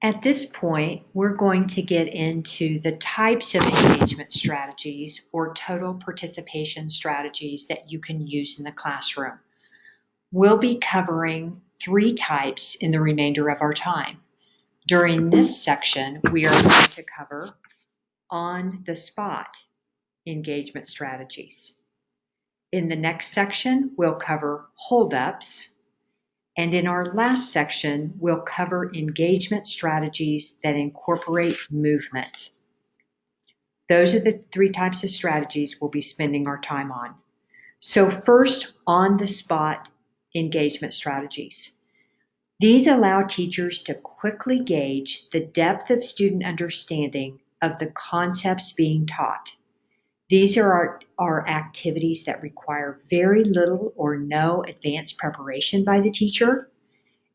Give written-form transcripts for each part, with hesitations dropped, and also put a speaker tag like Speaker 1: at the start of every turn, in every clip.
Speaker 1: At this point, we're going to get into the types of engagement strategies or total participation strategies that you can use in the classroom. We'll be covering 3 types in the remainder of our time. During this section, we are going to cover on-the-spot engagement strategies. In the next section, we'll cover holdups. And in our last section, we'll cover engagement strategies that incorporate movement. Those are the 3 types of strategies we'll be spending our time on. So first, on-the-spot engagement strategies. These allow teachers to quickly gauge the depth of student understanding of the concepts being taught. These are our activities that require very little or no advanced preparation by the teacher,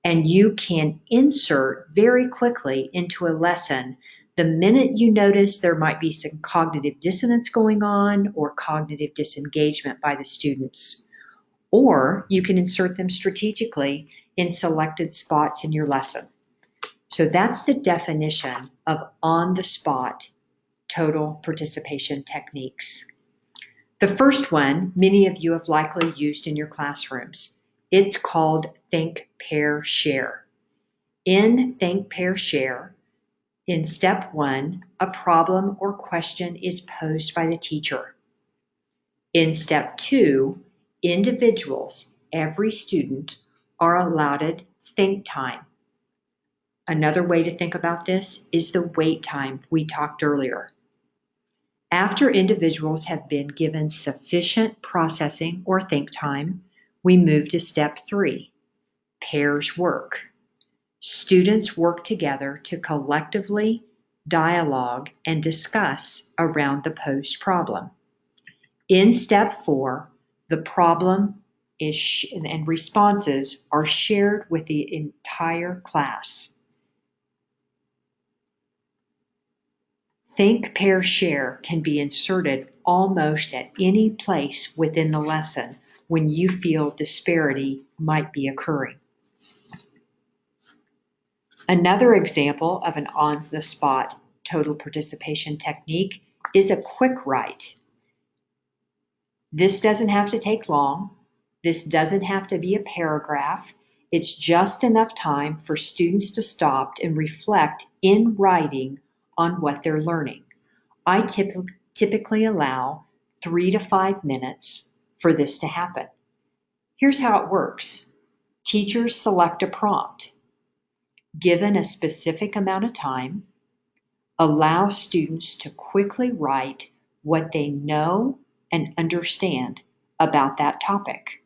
Speaker 1: and you can insert very quickly into a lesson the minute you notice there might be some cognitive dissonance going on or cognitive disengagement by the students. Or you can insert them strategically in selected spots in your lesson. So that's the definition of on-the-spot total participation techniques. The first one, many of you have likely used in your classrooms. It's called ThinkPairShare. In ThinkPairShare, in step 1, a problem or question is posed by the teacher. In step 2, individuals, every student, are allotted think time. Another way to think about this is the wait time we talked earlier. After individuals have been given sufficient processing or think time, we move to step 3, pairs work. Students work together to collectively dialogue and discuss around the posed problem. In step 4, the problem and responses are shared with the entire class. Think, Pair, Share can be inserted almost at any place within the lesson when you feel disparity might be occurring. Another example of an on-the-spot total participation technique is a quick write. This doesn't have to take long. This doesn't have to be a paragraph. It's just enough time for students to stop and reflect in writing on what they're learning. I typically allow 3 to 5 minutes for this to happen. Here's how it works. Teachers select a prompt. Given a specific amount of time, allow students to quickly write what they know and understand about that topic.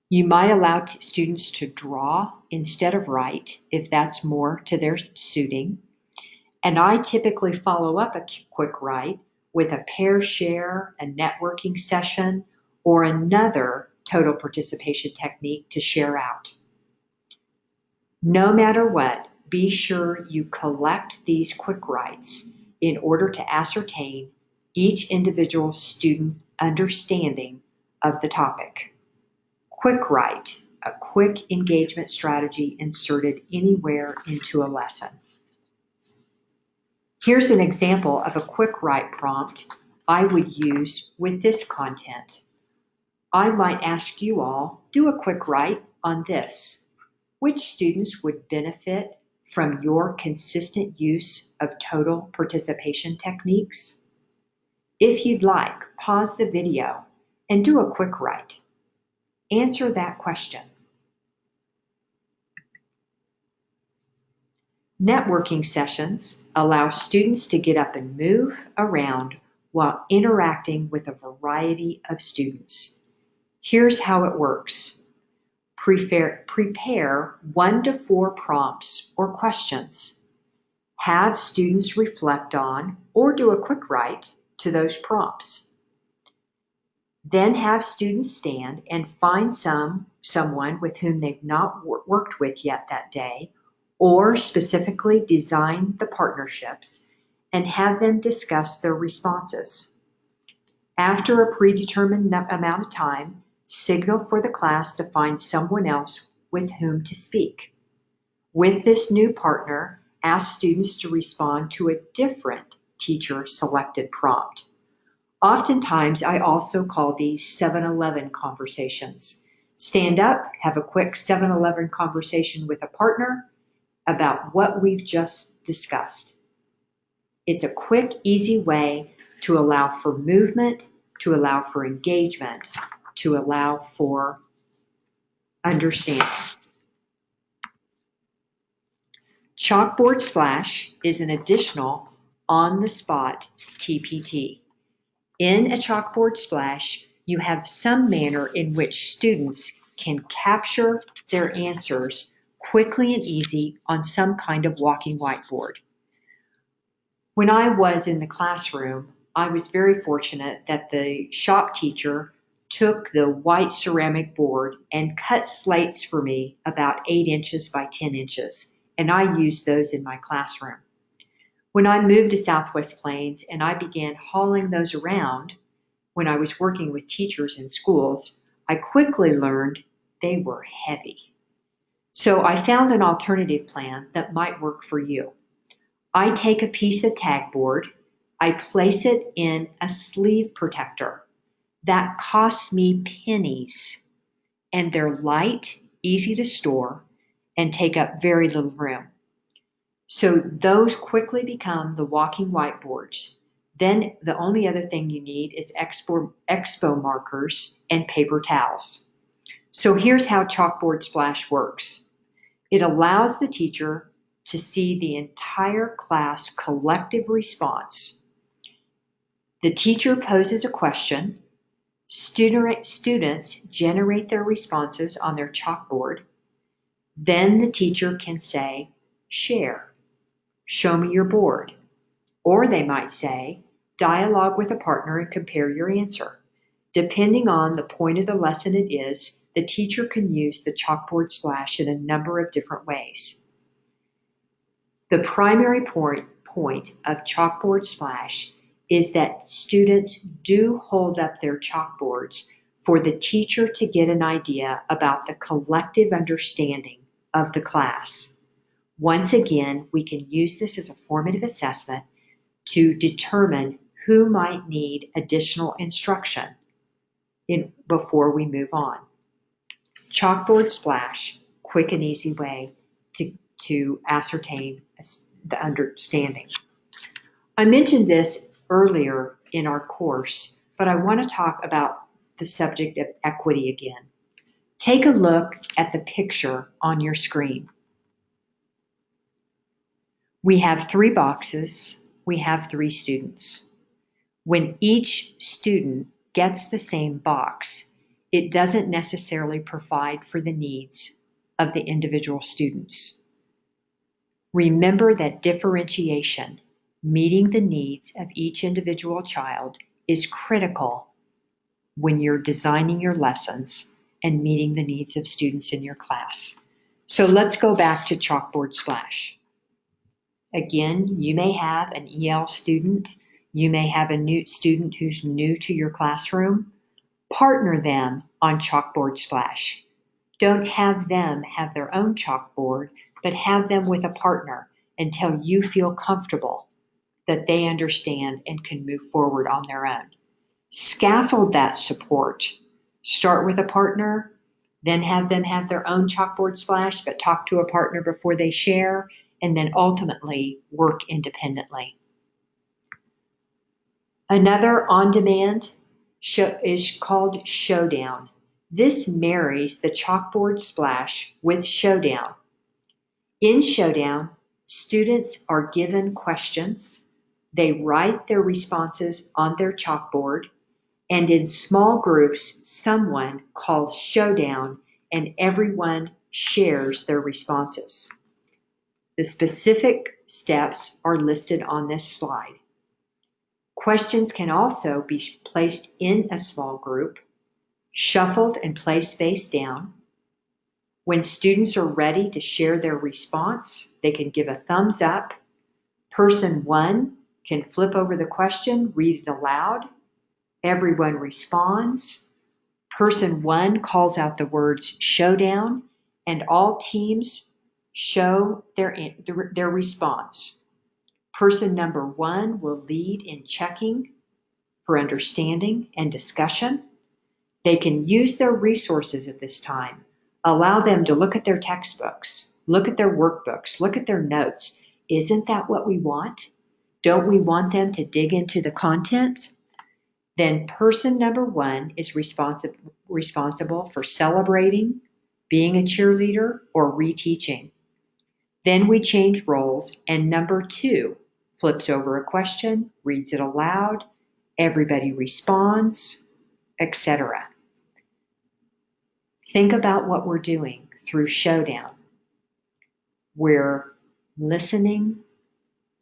Speaker 1: You might allow students to draw instead of write if that's more to their suiting. And I typically follow up a quick write with a pair share, a networking session, or another total participation technique to share out. No matter what, be sure you collect these quick writes in order to ascertain each individual student understanding of the topic. Quick write, a quick engagement strategy inserted anywhere into a lesson. Here's an example of a quick write prompt I would use with this content. I might ask you all, do a quick write on this. Which students would benefit from your consistent use of total participation techniques? If you'd like, pause the video and do a quick write. Answer that question. Networking sessions allow students to get up and move around while interacting with a variety of students. Here's how it works. Prepare 1 to 4 prompts or questions. Have students reflect on or do a quick write to those prompts. Then have students stand and find someone with whom they've not worked with yet that day, or specifically design the partnerships and have them discuss their responses. After a predetermined amount of time, signal for the class to find someone else with whom to speak. With this new partner, ask students to respond to a different teacher-selected prompt. Oftentimes, I also call these 7-Eleven conversations. Stand up, have a quick 7-Eleven conversation with a partner about what we've just discussed. It's a quick, easy way to allow for movement, to allow for engagement, to allow for understanding. Chalkboard Splash is an additional on-the-spot TPT. In a Chalkboard Splash, you have some manner in which students can capture their answers quickly and easy on some kind of walking whiteboard. When I was in the classroom, I was very fortunate that the shop teacher took the white ceramic board and cut slates for me about 8 inches by 10 inches, and I used those in my classroom. When I moved to Southwest Plains and I began hauling those around when I was working with teachers in schools, I quickly learned they were heavy. So I found an alternative plan that might work for you. I take a piece of tag board, I place it in a sleeve protector. That costs me pennies, and they're light, easy to store, and take up very little room. So those quickly become the walking whiteboards. Then the only other thing you need is expo markers and paper towels. So here's how Chalkboard Splash works. It allows the teacher to see the entire class collective response. The teacher poses a question. Students generate their responses on their chalkboard. Then the teacher can say, share, show me your board. Or they might say, dialogue with a partner and compare your answer. Depending on the point of the lesson it is, the teacher can use the Chalkboard Splash in a number of different ways. The primary point of Chalkboard Splash is that students do hold up their chalkboards for the teacher to get an idea about the collective understanding of the class. Once again, we can use this as a formative assessment to determine who might need additional instruction before we move on. Chalkboard Splash, quick and easy way to ascertain the understanding. I mentioned this earlier in our course, but I want to talk about the subject of equity again. Take a look at the picture on your screen. We have 3 boxes. We have 3 students. When each student gets the same box, it doesn't necessarily provide for the needs of the individual students. Remember that differentiation, meeting the needs of each individual child, is critical when you're designing your lessons and meeting the needs of students in your class. So let's go back to Chalkboard Splash. Again, you may have an EL student, you may have a new student who's new to your classroom. Partner them on Chalkboard Splash. Don't have them have their own chalkboard, but have them with a partner until you feel comfortable that they understand and can move forward on their own. Scaffold that support. Start with a partner, then have them have their own Chalkboard Splash, but talk to a partner before they share, and then ultimately work independently. Another on-demand is called Showdown. This marries the Chalkboard Splash with Showdown. In Showdown, students are given questions, they write their responses on their chalkboard, and in small groups, someone calls Showdown and everyone shares their responses. The specific steps are listed on this slide. Questions can also be placed in a small group, shuffled and placed face down. When students are ready to share their response, they can give a thumbs up. Person 1 can flip over the question, read it aloud. Everyone responds. Person 1 calls out the words Showdown, and all teams show their response. Person number 1 will lead in checking for understanding and discussion. They can use their resources at this time. Allow them to look at their textbooks, look at their workbooks, look at their notes. Isn't that what we want? Don't we want them to dig into the content? Then person number 1 is responsible for celebrating, being a cheerleader, or reteaching. Then we change roles, and number 2 flips over a question, reads it aloud, everybody responds, etc. Think about what we're doing through Showdown. We're listening,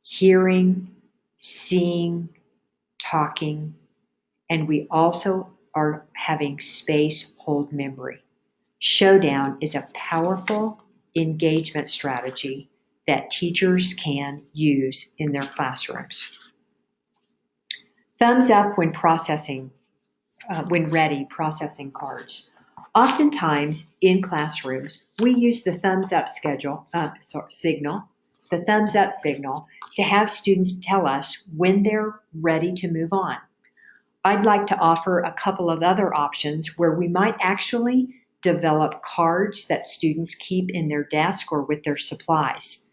Speaker 1: hearing, seeing, talking, and we also are having space hold memory. Showdown is a powerful engagement strategy that teachers can use in their classrooms. Thumbs up when ready processing cards. Oftentimes in classrooms, we use the thumbs up signal, the thumbs up signal, to have students tell us when they're ready to move on. I'd like to offer a couple of other options where we might actually develop cards that students keep in their desk or with their supplies.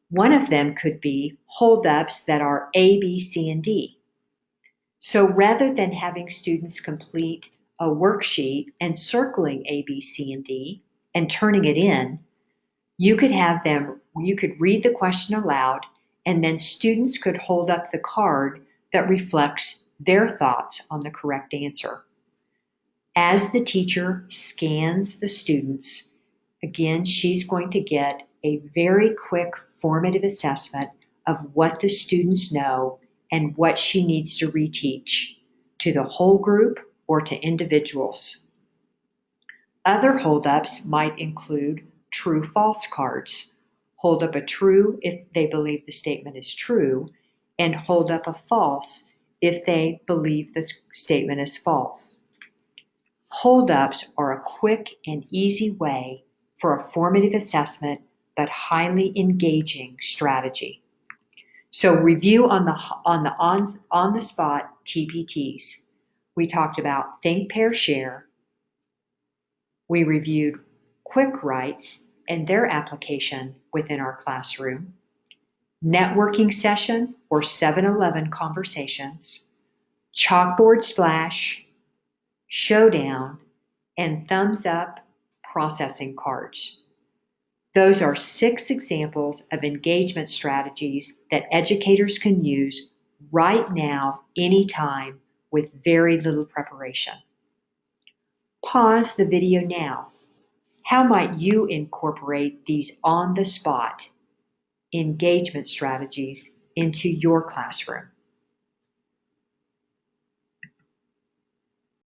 Speaker 1: One of them could be hold-ups that are A, B, C, and D. So rather than having students complete a worksheet and circling A, B, C, and D and turning it in, you could read the question aloud, and then students could hold up the card that reflects their thoughts on the correct answer. As the teacher scans the students, again, she's going to get a very quick formative assessment of what the students know and what she needs to reteach to the whole group or to individuals. Other holdups might include true-false cards. Hold up a true if they believe the statement is true, and hold up a false if they believe the statement is false. Holdups are a quick and easy way for a formative assessment, but highly engaging strategy. So review on the spot TPTs. We talked about ThinkPairShare. We reviewed quick writes and their application within our classroom, networking session or 7-Eleven conversations, Chalkboard Splash, Showdown, and thumbs up processing cards. Those are 6 examples of engagement strategies that educators can use right now, anytime, with very little preparation. Pause the video now. How might you incorporate these on-the-spot engagement strategies into your classroom?